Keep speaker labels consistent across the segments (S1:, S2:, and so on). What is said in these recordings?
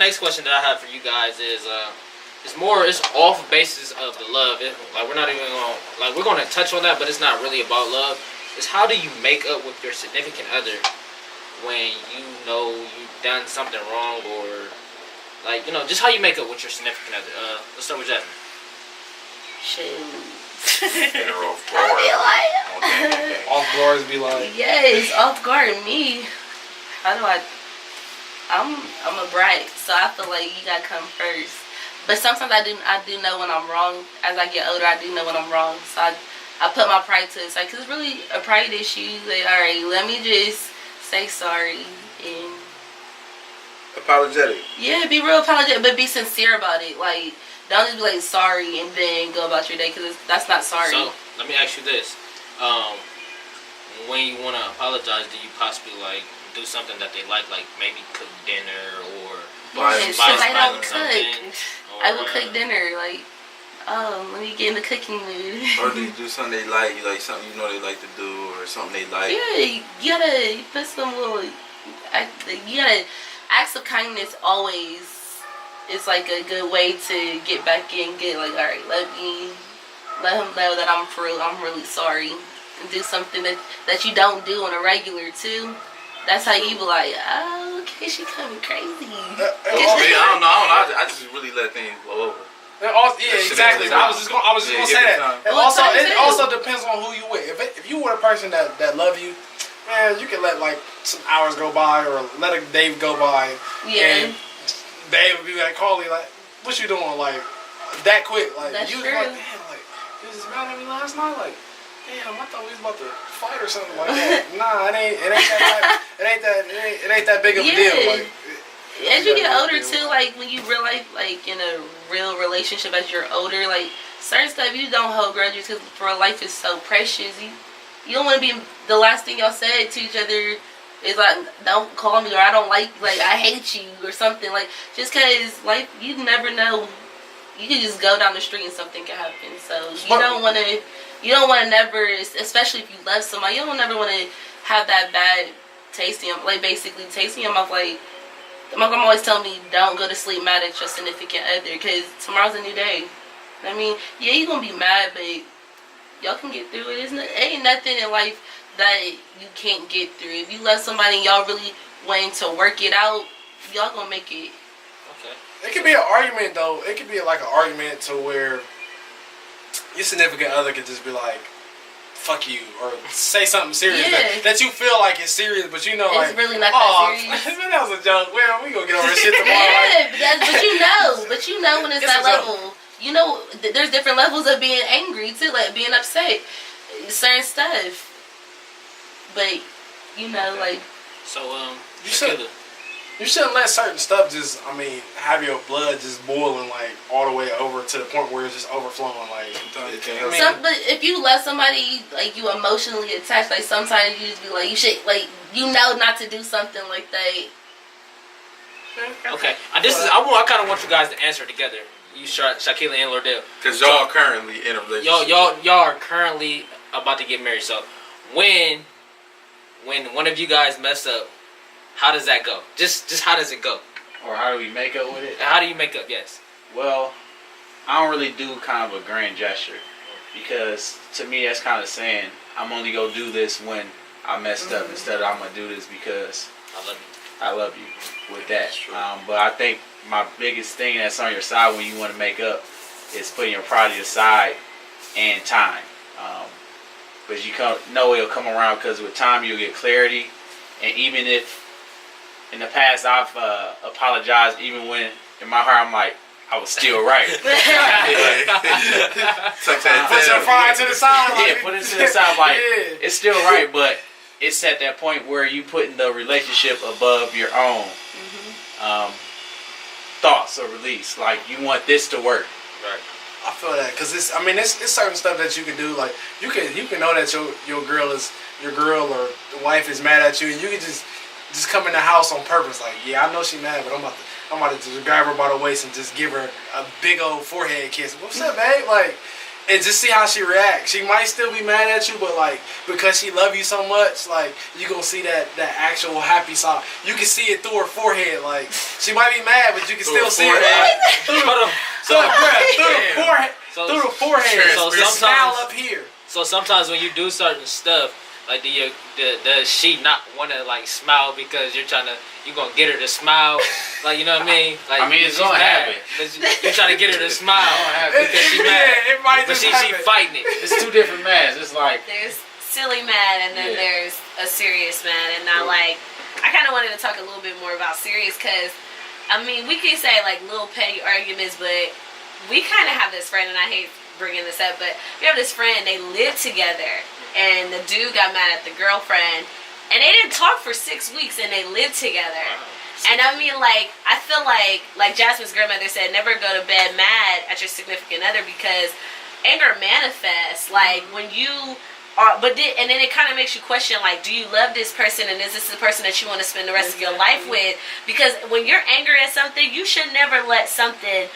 S1: Next question that I have for you guys is it's off basis of the love. Like we're not even gonna we're gonna touch on that, but it's not really about love. It's how do you make up with your significant other when you know you've done something wrong, or just how you make up with your significant other. Let's start with Jasmine.
S2: Get her off guard.
S3: Off guards be like.
S4: Yes, off guard me. How do I'm a brat, so I feel like you gotta come first. But sometimes I do know when I'm wrong. As I get older, I do know when I'm wrong. So I put my pride to the side, because it's really a pride issue. Like, all right, let me just say sorry and
S2: apologetic.
S4: Yeah, be real apologetic, but be sincere about it. Like, don't just be like sorry and then go about your day, because that's not sorry.
S1: So let me ask you this: when you want to apologize, do you possibly do something that they like maybe cook dinner or
S4: buy I don't
S1: something?
S4: Cook. I will cook dinner, let me get in the cooking mood.
S2: Or do you do something they like? You like something you know they like to do, or something they like?
S4: Yeah, you gotta put some little. You gotta acts of kindness always is like a good way to get back in. Get all right, let him know that I'm for real. I'm really sorry, and do something that you don't do on a regular too. That's how you be like, oh, okay, she coming crazy.
S2: I don't know. I just really let things blow over.
S3: Yeah, exactly. I was just gonna say that. It also depends on who you with. If you with a person that love you, man, you can let some hours go by or let a day go by.
S4: Yeah.
S3: And Dave would be calling what you doing? That quick?
S4: That's
S3: you
S4: true.
S3: damn, you was just mad at me last night? Damn, I thought we was about to fight or something like that. Nah, it ain't that big of a deal.
S4: As you get older too, when you realize, in a real relationship as you're older, certain stuff you don't hold grudges, because for life is so precious. You don't want to be the last thing y'all said to each other is don't call me, or I don't like I hate you or something. Just because life, you never know. You can just go down the street and something can happen. So you don't want to never, especially if you love somebody, you don't never want to have that bad taste in your, basically taste in your mouth. My grandma always tell me, don't go to sleep mad at your significant other, because tomorrow's a new day. I mean, yeah, you're going to be mad, but y'all can get through it. Ain't nothing in life that you can't get through. If you love somebody and y'all really wanting to work it out, y'all going to make it.
S3: Okay. It could be an argument, though. It could be an argument to where your significant other could just be fuck you, or say something serious that you feel is serious, but you know
S4: it's really not that serious.
S3: Man, that was a joke. Well, we gonna get over this shit tomorrow.
S4: Yeah, but you know when it's that level. You know, there's different levels of being angry too, being upset, certain stuff. But
S1: so
S3: you shouldn't let certain stuff just, have your blood just boiling all the way over to the point where it's just overflowing.
S4: But if you love somebody, you emotionally attached, sometimes you just be you should, not to do something like that.
S1: Okay, I kind of want you guys to answer together. You, Shaquila and Lordell,
S2: because y'all are currently in a relationship.
S1: Y'all are currently about to get married. So when one of you guys mess up, how does that go? Just how does it go?
S5: Or how do we make up with it?
S1: How do you make up? Yes.
S5: Well, I don't really do kind of a grand gesture, because to me that's kind of saying I'm only gonna do this when I messed up, instead of I'm gonna do this because I love you with that. But I think my biggest thing that's on your side when you want to make up is putting your pride aside and time. Because you know it'll come around, because with time you'll get clarity. And even if in the past I've apologized, even when in my heart I'm I was still right.
S3: Put your pride to the side.
S5: Yeah, put it to the side. It's still right, but it's at that point where you putting the relationship above your own thoughts or release. You want this to work.
S1: Right.
S3: I feel that, because it's certain stuff that you can do. You can know that your girl or the wife is mad at you, and you can just come in the house on purpose. Yeah, I know she mad, but I'm about to just grab her by the waist and just give her a big old forehead kiss. What's up, babe? and just see how she reacts. She might still be mad at you, but like because she love you so much, like you gonna see that actual happy side. You can see it through her forehead. Like she might be mad, but you can still see it. Like, through the forehead.
S1: So
S3: the smile up here.
S1: So sometimes when you do certain stuff, like does she not want to like smile because you're gonna get her to smile, like you know what I mean? Like
S5: I mean, it's gonna happen.
S1: You're trying to get her to smile because she's mad,
S3: it might
S1: but
S3: just
S1: she fighting it.
S5: It's two different mads. It's like
S6: there's silly mad and then there's a serious mad, and I kind of wanted to talk a little bit more about serious because I mean we can say like little petty arguments, but we kind of have this friend, and I hate bringing this up, but we have this friend. They live together. And the dude got mad at the girlfriend, and they didn't talk for 6 weeks, and they lived together. And I mean, like, I feel like Jasmine's grandmother said, never go to bed mad at your significant other because anger manifests. Like when you are, and then it kind of makes you question, like, do you love this person, and is this the person that you want to spend the rest of your life with? Because when you're angry at something, you should never let something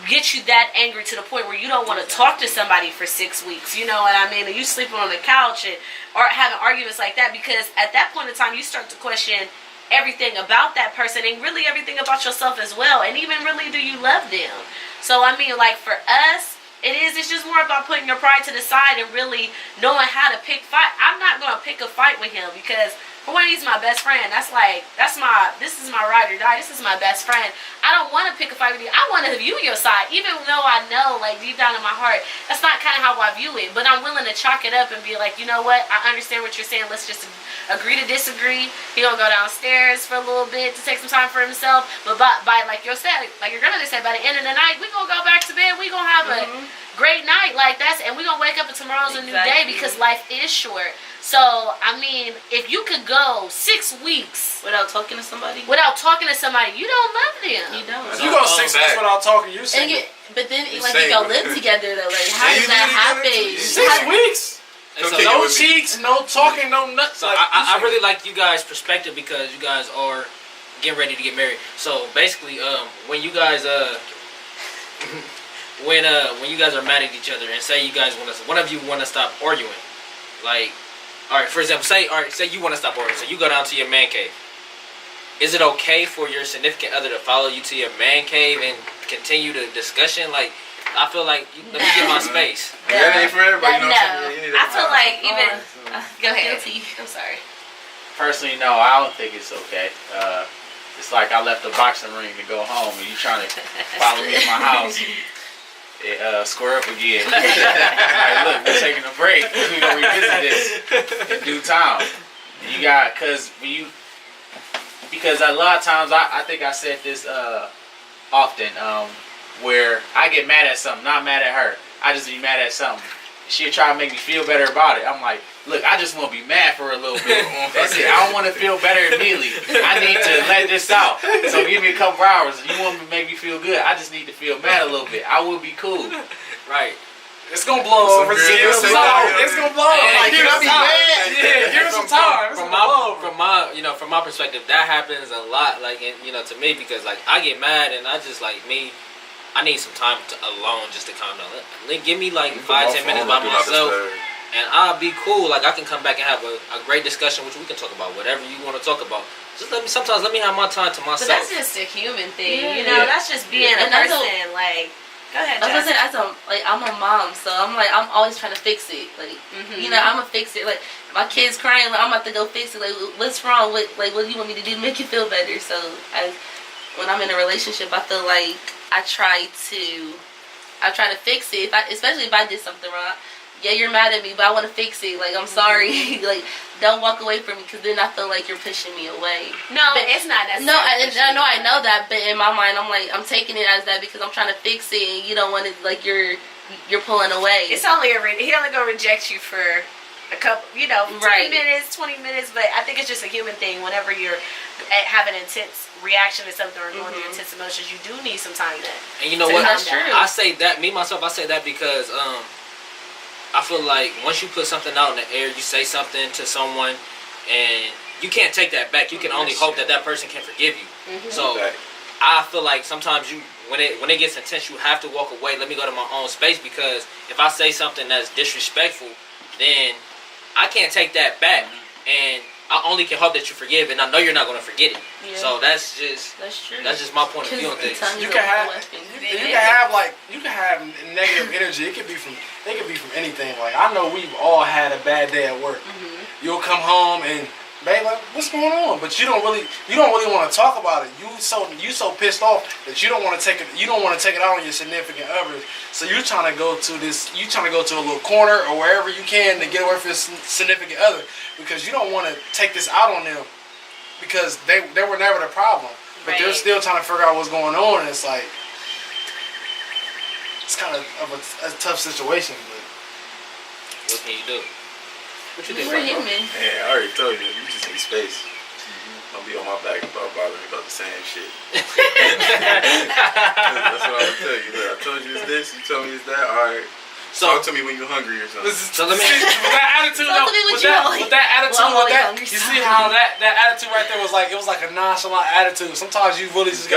S6: get you that angry to the point where you don't want to talk to somebody for 6 weeks. You know what I mean? Or you sleeping on the couch or having arguments like that, because at that point in time you start to question everything about that person and really everything about yourself as well. And even really, do you love them? So I mean, like for us, it's just more about putting your pride to the side and really knowing how to pick fight. I'm not going to pick a fight with him because for one, he's my best friend. This is my ride or die. This is my best friend. I don't want to pick a fight with you. I want to view your side, even though I know, like deep down in my heart, that's not kind of how I view it. But I'm willing to chalk it up and be like, you know what? I understand what you're saying. Let's just agree to disagree. He gonna go downstairs for a little bit to take some time for himself. But by like your grandmother said, by the end of the night, we gonna go back to bed. We gonna have a great night like that's, and we gonna wake up and tomorrow's a new day because life is short. So, I mean, if you could go 6 weeks
S4: without talking to somebody,
S6: you don't love them.
S4: You don't.
S3: You go 6 weeks without talking, you're single.
S4: But then, like, you go live together, though. Like, how does that happen?
S3: 6 weeks?
S1: So,
S3: no cheeks, no talking, no nuts.
S1: So, I really like you guys' perspective because you guys are getting ready to get married. So, basically, when you guys, when you guys are mad at each other and say you guys one of you want to stop arguing, like, all right, for example, say you want to stop arguing, so you go down to your man cave. Is it okay for your significant other to follow you to your man cave and continue the discussion? Like, I feel like let me get my space.
S2: That ain't for everybody. You know what I'm saying?
S6: I feel like even go ahead.
S4: I'm sorry.
S5: Personally, no, I don't think it's okay. It's like I left the boxing ring to go home, and you trying to follow me in my house. Square up again. Like, look, we're taking a break. We're gonna revisit this in due time. Because a lot of times I think I said this often, where I get mad at something, not mad at her. I just be mad at something. She'll try to make me feel better about it. I'm like, look, I just want to be mad for a little bit. That's it. I don't want to feel better immediately. I need to let this out. So give me a couple hours. You want to make me feel good. I just need to feel mad a little bit. I will be cool.
S1: Right.
S3: It's gonna blow over. It's gonna blow over.
S5: Like,
S3: give us some time. Yeah, give us some time.
S1: From my perspective, that happens a lot. Like, to me, because like I get mad and I just like I need some time alone just to calm down. Give me like 5-10 minutes by myself, and I'll be cool. Like I can come back and have a great discussion, which we can talk about whatever you want to talk about. Just sometimes let me have my time to myself.
S6: But that's just a human thing, That's just being a person. Like, go ahead.
S4: I was gonna say, I'm a mom, so I'm always trying to fix it. Like, I'm a fix it. Like my kid's crying, like, I'm about to go fix it. Like, what's wrong? What do you want me to do to make you feel better? So when I'm in a relationship, I feel like I try to fix it. Especially if I did something wrong. Yeah, you're mad at me, but I want to fix it. Like, I'm sorry. Like, don't walk away from me, because then I feel like you're pushing me away.
S6: No, but it's not necessarily.
S4: No, I know that, but in my mind, I'm like, I'm taking it as that because I'm trying to fix it, and you don't want to, like, you're pulling away.
S6: It's only he only gonna reject you for a couple, 20 minutes, but I think it's just a human thing. Whenever you're having an intense reaction to something or going through intense emotions, you do need some time to.
S1: And you know what?
S4: That's true.
S1: I say that I say that because I feel like once you put something out in the air, you say something to someone, and you can't take that back. You can only hope that person can forgive you. So I feel like sometimes when it gets intense, you have to walk away. Let me go to my own space, because if I say something that's disrespectful, then I can't take that back, and I only can hope that you forgive, and I know you're not gonna forget it.
S4: Yeah.
S1: So that's just my point of view on things.
S3: You can have negative energy. It could be from anything. Like, I know we've all had a bad day at work. You'll come home and, babe, like, what's going on? But you don't really want to talk about it. You so pissed off that you don't want to take it. You don't want to take it out on your significant other. So you're trying to go to a little corner or wherever you can to get away from your significant other, because you don't want to take this out on them, because they were never the problem. But they're still trying to figure out what's going on, and it's like, it's kind of a tough situation. But
S1: what can you do? What you think,
S4: We're
S1: bro?
S4: human.
S2: Yeah, I already told you. You just need space. Don't be on my back about bothering me about the same shit. That's what I would tell you. Look, I told you it's this. You told me it's that. All right.
S1: So
S2: talk to me when you're hungry or something.
S1: So let me.
S3: With that attitude, though, you see how that attitude right there was like, it was like a nonchalant attitude. Sometimes you really just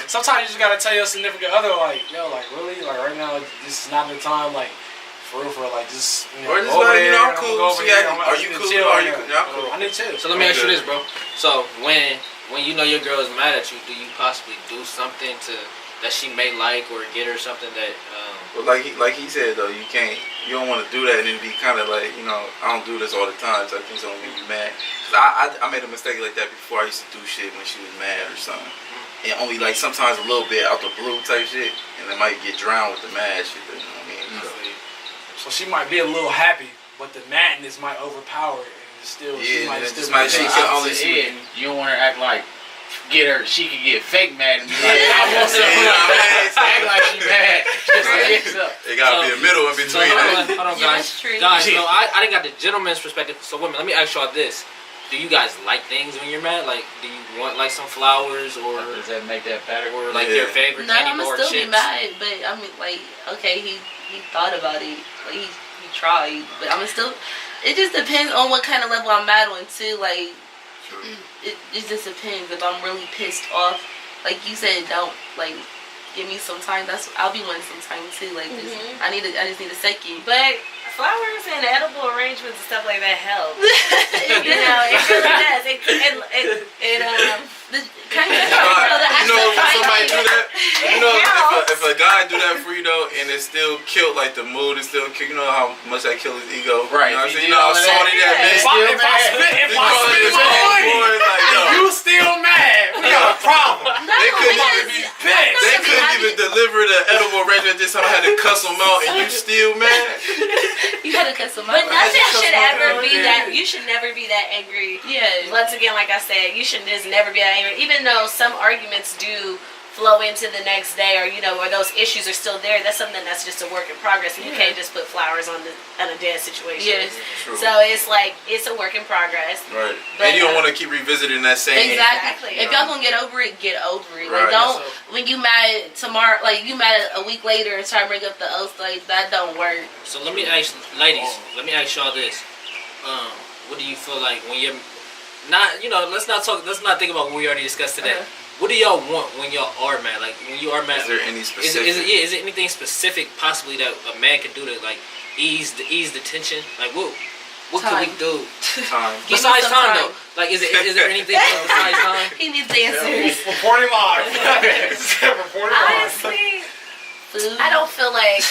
S3: sometimes you just gotta tell your significant other, like, yo, like, really, like, right now this is not the time, like, for real, like, just, you know,
S2: or just
S3: over
S2: like,
S3: there,
S2: you know, I'm
S3: I'm
S2: cool.
S3: gonna go over
S2: See,
S3: here,
S2: are you cool? Are you cool? Yeah, I'm cool.
S3: I need chill.
S1: So let me ask you this, bro. So when you know your girl is mad at you, do you possibly do something that she may like, or get her something that?
S2: But like he said though, you don't want to do that and then be kind of like, you know, I don't do this all the time, so I think it's gonna make you mad. Cause I made a mistake like that before. I used to do shit when she was mad or something, and only like sometimes a little bit out the blue type shit, and it might get drowned with the mad shit. You know what I mean?
S3: So she might be a little happy, but the madness might overpower it, and still she might still be
S5: see. You don't want her to act like she could get fake mad and be like, I want something act like she mad.
S2: It gotta be a middle in between.
S1: Hold on, guys. Guys, so I didn't got the gentleman's perspective. So women, let me ask y'all this: do you guys like things when you're mad? Like, do you want like some flowers, or
S5: does that make that better?
S1: Or like your favorite candy
S4: No,
S1: bar
S4: I'm still
S1: chips?
S4: be mad, but I mean, like, okay, he thought about it, like he tried, but I'm still. It just depends on what kind of level I'm mad on too. Like, it just depends. If I'm really pissed off, like you said, don't like give me some time. I'll be wanting some time too. Like this, I just need a second.
S6: But flowers and edible arrangements and stuff like that help. You know, it really does.
S2: Somebody do that. You know, if a guy do that for you though, and it still killed, like the mood is still killed. You know how much that killed his ego.
S5: Right.
S2: You know what I'm saying? You know how salty that bitch.
S3: If I spit my money, you still mad? We got a problem.
S2: They couldn't even deliver the edible arrangement. This time I had to cuss them out, and you still mad?
S4: You had to cut some out.
S6: But nothing should ever be that. You should never be that angry.
S4: Yeah.
S6: Once again, like I said, you should just never be that angry. Even though some arguments do flow into the next day, or you know, where those issues are still there, that's something that's just a work in progress, and you can't just put flowers on a dead situation.
S4: Yes.
S2: True.
S6: So it's like it's a work in progress.
S2: Right.
S6: But,
S2: and you don't want to keep revisiting that same.
S4: Exactly. If y'all gonna get over it, get over it.
S2: Right.
S4: Like, don't when you mad tomorrow, like you mad a week later and try to bring up the old like that don't work.
S1: So let me ask, ladies, let me ask y'all this: what do you feel like when you're not? You know, let's not think about what we already discussed today. What do y'all want when y'all are mad? Like, when you are mad,
S2: Is there any specific?
S1: Is it anything specific possibly that a man can do to like ease the tension? Like, what can we do?
S2: Time.
S1: Besides time though, like is there anything besides time?
S4: He needs answers.
S3: Reporting live. Reporting live.
S6: Honestly,
S4: Food.
S6: I don't feel like.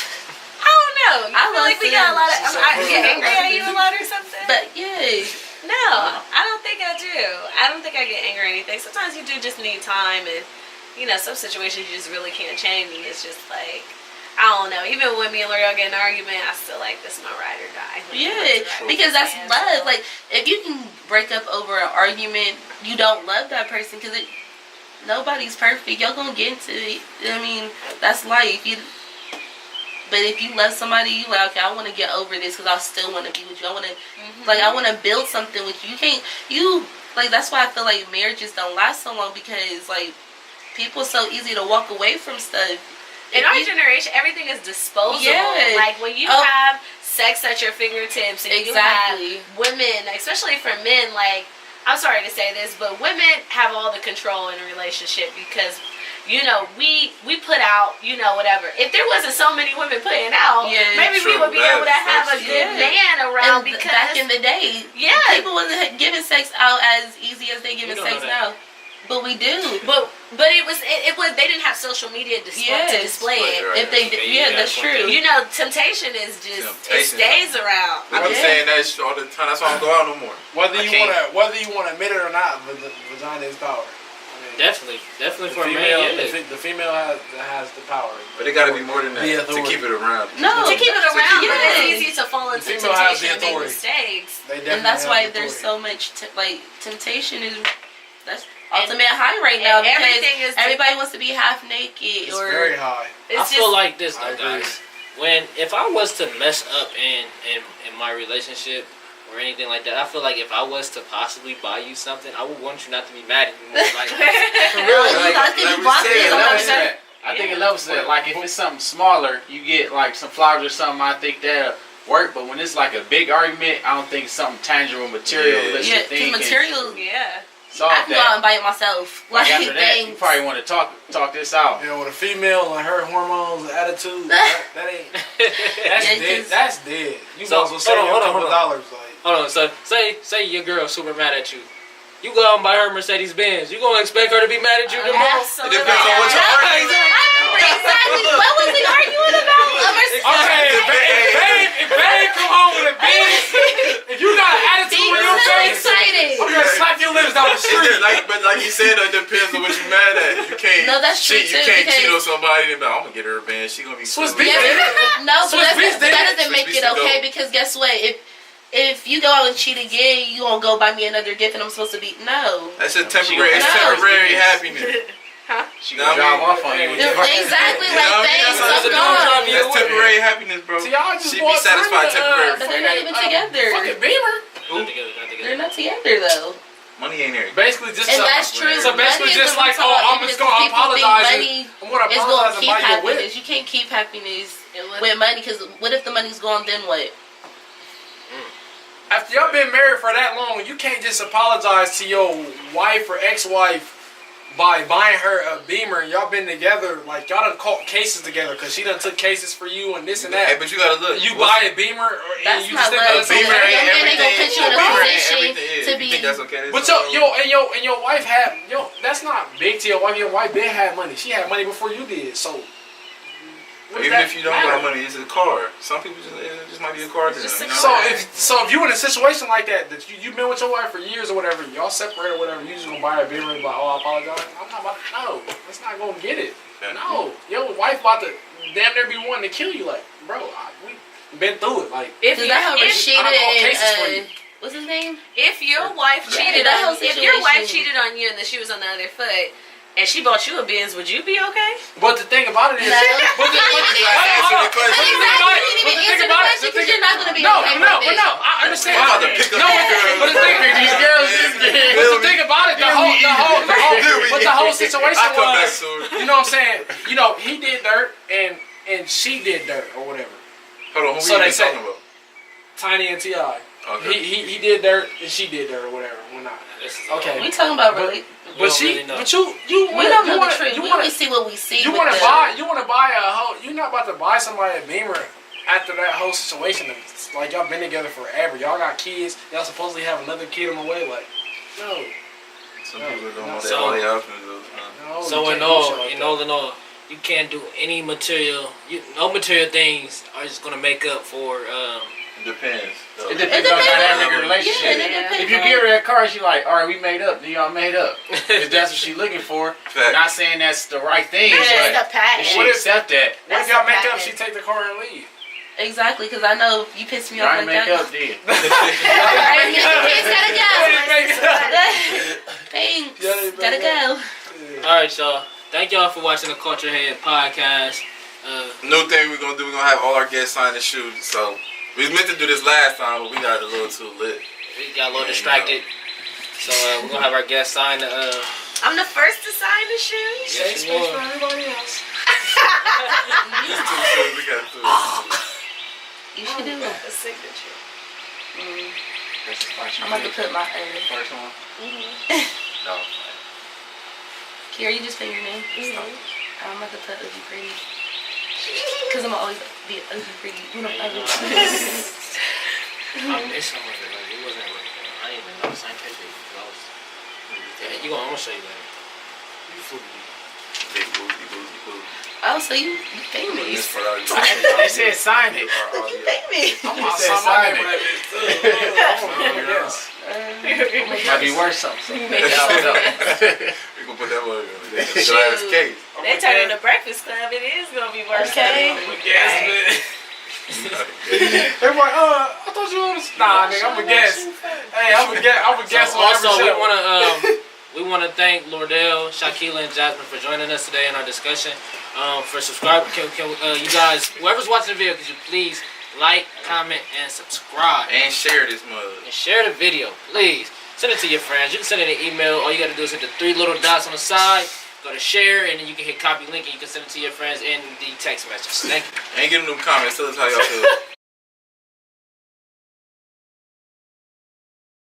S6: I don't know. I feel
S4: love
S6: like we got a lot of.
S3: food.
S6: I get angry at you a lot or something.
S4: But yeah.
S6: No, I don't think I do. I don't think I get angry or anything. Sometimes you do just need time, and you know, some situations you just really can't change, and it's just like, I don't know. Even when me and L'Oreal get in an argument, I still like, this is my ride or die. Like,
S4: Yeah, because that's love. Like, if you can break up over an argument, you don't love that person, because nobody's perfect. Y'all gonna get into it. I mean, that's life. But if you love somebody, you like, okay, I want to get over this because I still want to be with you. I want to, like, I want to build something with you. Like, that's why I feel like marriages don't last so long, because, like, people are so easy to walk away from stuff.
S6: In our generation, everything is disposable.
S4: Yeah.
S6: Like, when you have sex at your fingertips, and you have women, especially for men, like, I'm sorry to say this, but women have all the control in a relationship, because you know, we put out, you know, whatever. If there wasn't so many women putting out, maybe we would be able to have a good man around because
S4: back in the day, people wasn't giving sex out as easy as they giving sex now. But we do.
S6: But it was they didn't have social media to display it.
S2: Right.
S4: If they did, that's true.
S6: You know, temptation is just it stays around.
S2: I'm saying that shit all the time. That's why I don't go out no more.
S3: Whether you want to admit it or not, vagina is power.
S1: Definitely for a
S3: female,
S1: man.
S3: the female has the power.
S2: But it got to be more than that to keep it around.
S6: No, to keep it around, but
S4: yes.
S6: it's easy to fall into temptation and make mistakes.
S4: And that's why there's so much temptation is that's ultimate high right now because everybody wants to be half naked.
S3: It's very high.
S1: I feel like this though, guys. If I was to mess up in my relationship or anything like that, I feel like if I was to possibly buy you something, I would want you not to be mad at me more. Like, for real,
S5: I think it levels that. Like if it's something smaller, you get like some flowers or something. I think that'll work. But when it's like a big argument, I don't think something tangible, materialistic thing.
S4: Material,
S5: I
S4: can go out and buy it myself.
S5: Like after that, you probably want to talk this out.
S3: You know, with a female and her hormones, attitude, that ain't. That's dead. That's dead. You might as well save a couple dollars.
S1: Hold on. So say your girl super mad at you. You go out and buy her Mercedes Benz. You gonna expect her to be mad at you tomorrow?
S6: Absolutely.
S2: It depends on what you're arguing about.
S4: Exactly. What was he arguing about?
S3: Okay, if babe come home with a Benz, if you got an attitude when you're
S4: excited,
S3: I'm gonna slap your lips down the street.
S2: But like you said, it depends on what you're mad at. You can't.
S4: No, that's true
S2: cheat. You can't cheat on somebody. And be like, I'm gonna get her a Benz. She gonna be
S3: Swiss
S2: silly.
S3: beef.
S4: No, but that doesn't
S2: Swiss
S4: make
S2: beef
S4: it okay
S2: go.
S4: because guess what? If you go out and cheat again, you gonna go buy me another gift and I'm supposed to be no.
S2: That's a temporary. It's temporary happiness.
S5: She gonna drive off on you.
S4: Exactly, like thanks, I'm gone.
S2: That's temporary happiness, bro.
S3: See, y'all just
S2: She be satisfied temporarily.
S4: But they're not even together.
S3: Fucking Beamer.
S1: Not together.
S4: They're not together though.
S2: Money ain't everything.
S3: Basically, just
S4: And that's true.
S3: So basically,
S4: Money is
S3: just
S4: what
S3: like,
S4: we're talking
S3: I'm
S4: about,
S3: just
S4: because
S3: gonna
S4: people think
S3: apologize.
S4: money
S3: I'm gonna
S4: It's
S3: apologize
S4: gonna
S3: and
S4: keep
S3: buy you a whip.
S4: happiness. You can't keep happiness with money because what if the money's gone? Then what?
S3: After y'all been married for that long, you can't just apologize to your wife or ex-wife by buying her a Beamer. Y'all been together, like y'all done caught cases together because she done took cases for you and this and that.
S2: Hey, but you gotta look.
S3: You buy a Beamer,
S4: That's
S3: and you
S4: not
S3: just
S4: love.
S2: A Beamer ain't
S4: They gonna put you in a position to
S2: You
S4: be.
S2: think that's okay?
S3: But your wife had that's not big to your wife. Your wife been had money. She had money before you did. So
S2: even if you don't got money, it's a car. Some people it just might be a car.
S3: So if you in a situation like that you've been with your wife for years or whatever, y'all separate or whatever, you just gonna buy a Beamer and be like, oh, I apologize. I'm not about to. No, it's not gonna get it. No, your wife about to damn near be wanting to kill you. Like, bro, we been through it. Like,
S4: If you cheated
S3: and
S4: what's his name?
S6: If your wife cheated on if your wife cheated on you and then she was on the other foot and she bought you a Benz, would you be okay?
S3: But the thing about it is,
S4: No.
S3: but the thing about it,
S4: Because you're not gonna be
S3: no,
S4: okay.
S3: I understand.
S2: I'm about to pick up
S3: But the thing about it, the whole situation was, you know what I'm saying? You know, he did dirt and she did dirt or whatever.
S2: Hold on, who
S3: So
S2: we
S3: they say-
S2: talking about?
S3: Tiny and T.I.
S2: Okay.
S3: He did dirt and she did dirt or whatever. We're not. Okay.
S4: We talking about really.
S3: But
S1: really know.
S3: you
S4: We don't know the truth. We only see what we see.
S3: You want to buy a whole. You're not about to buy somebody a Beamer after that whole situation. It's like y'all been together forever. Y'all got kids. Y'all supposedly have another kid on the way. Like, no.
S2: Some people don't want
S1: So-
S2: that all they options.
S3: No,
S1: So
S3: you
S1: in
S3: can't
S1: all,
S3: do shit like that.
S1: you can't do any material. No material things are just gonna make up for.
S2: Depends. though.
S5: It depends on the dynamic of the relationship.
S4: Yeah,
S5: If you give her that car, she like, all right, we made up. Then y'all made up. If that's what she's looking for.
S2: Fact.
S5: Not saying that's the right thing,
S6: That's just
S5: but
S6: a patent.
S5: if she accept that,
S3: What if y'all make up? She take the car and leave.
S4: Exactly, because I know if you piss me off
S5: y'all
S4: like
S5: make
S4: that.
S5: up then.
S4: Alright,
S3: Make
S4: Thanks. Gotta go.
S1: All right, y'all. Thank y'all for watching the Culture Head podcast.
S2: New thing we're gonna do. We're gonna have all our guests sign the shoes. So we was meant to do this last time, but we got a little too lit.
S1: We got a little distracted, so we're gonna have our guest sign the.
S6: I'm the first to sign the shoes.
S1: Yes, you are.
S3: everybody else.
S2: It's too soon. We got to.
S4: You should do it.
S6: A signature.
S4: I'm about to put my
S5: First one?
S6: Mm-hmm.
S5: No.
S4: Kiara, you just say your name. I'm not gonna put ugly pretty. Cause I'm always be ugly pretty. You know, ugly.
S1: I missed some of it. Like it wasn't. I didn't even know the same picture. Yeah, I'm gonna show you later. You fool me.
S2: Big booty.
S4: Oh, so you famous?
S2: This part out,
S5: They said sign it.
S4: You famous?
S3: I'm
S5: He
S3: gonna
S5: said
S3: sign my
S5: sign
S3: name
S5: it.
S3: for that bitch too.
S5: Might be worth something.
S2: We gonna put that one in the glass case.
S6: They turned into Breakfast Club. It is gonna be worse.
S4: Okay.
S3: They're like, I thought you was. Nah, nigga, I'm a guest. Hey, I'm a guest on every
S1: Also,
S3: show.
S1: we wanna thank Lordell, Shaquila, and Jasmine for joining us today in our discussion. For subscribing, you guys, whoever's watching the video, could you please like, comment, and subscribe,
S2: And share this mother.
S1: and share the video, please. Send it to your friends. You can send it an email. All you gotta do is hit the 3 little dots on the side. Go to share, and then you can hit copy link, and you can send it to your friends in the text message. Thank you.
S2: And give them comments. Tell us how y'all feel.